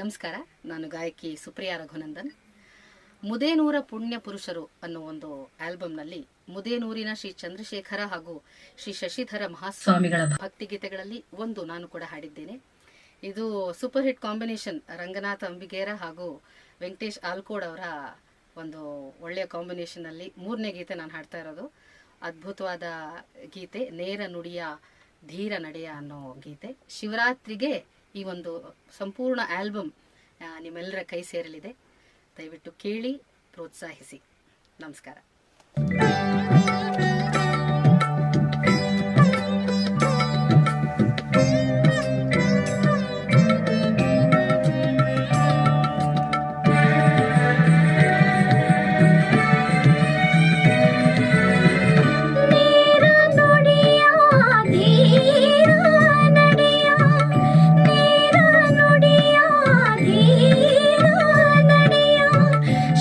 ನಮಸ್ಕಾರ. ನಾನು ಗಾಯಕಿ ಸುಪ್ರಿಯಾ ರಘುನಂದನ್. ಮುದೇನೂರ ಪುಣ್ಯ ಪುರುಷರು ಅನ್ನೋ ಒಂದು ಆಲ್ಬಂನಲ್ಲಿ ಮುದೇನೂರಿನ ಶ್ರೀ ಚಂದ್ರಶೇಖರ ಹಾಗೂ ಶ್ರೀ ಶಶಿಧರ ಮಹಾಸ್ವಾಮಿಗಳ ಭಕ್ತಿಗೀತೆಗಳಲ್ಲಿ ಒಂದು ನಾನು ಕೂಡ ಹಾಡಿದ್ದೇನೆ. ಇದು super hit combination. Ranganath Ambigera ಹಾಗೂ ವೆಂಕಟೇಶ್ ಆಲ್ಕೋಡ್ ಅವರ ಒಂದು ಒಳ್ಳೆಯ ಕಾಂಬಿನೇಷನ್ ಅಲ್ಲಿ ಮೂರನೇ ಗೀತೆ ನಾನು ಹಾಡ್ತಾ ಇರೋದು. ಅದ್ಭುತವಾದ ಗೀತೆ, ನೇರ ನುಡಿಯ ಧೀರ ನಡೆಯ ಅನ್ನೋ ಗೀತೆ. ಶಿವರಾತ್ರಿಗೆ ಈ ಒಂದು ಸಂಪೂರ್ಣ ಆಲ್ಬಮ್ ನಿಮ್ಮೆಲ್ಲರ ಕೈ ಸೇರಲಿದೆ. ದಯವಿಟ್ಟು ಕೇಳಿ, ಪ್ರೋತ್ಸಾಹಿಸಿ. ನಮಸ್ಕಾರ.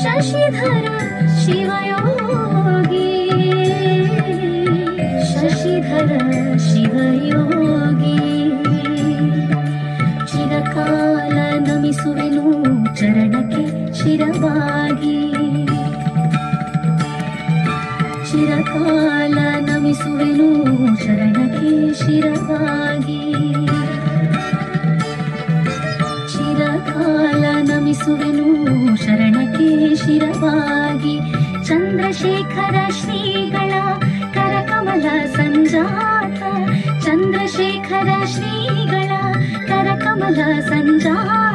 ಶಶಿಧರ ಶಿವಯೋಗಿ, ಶಶಿಧರ ಶಿವಯೋಗಿ, ಚಿರಕಾಲ ನಮಿಸುವೆನು ಚರಣಕ್ಕೆ ಶಿರವಾಗಿ, ಚಿರಕಾಲ ನಮಿಸುವೆನು ಚರಣಕ್ಕೆ ಶಿರವಾಗಿ, ಚಿರಕಾಲ ನಮಿಸುವೆನು ಶರಣಕ್ಕೆ ಶಿರವಾಗಿ. ಚಂದ್ರಶೇಖರ ಶ್ರೀಗಳ ಕರಕಮಲ ಸಂಜಾತ, ಚಂದ್ರಶೇಖರ ಶ್ರೀಗಳ ಕರಕಮಲ ಸಂಜಾತ.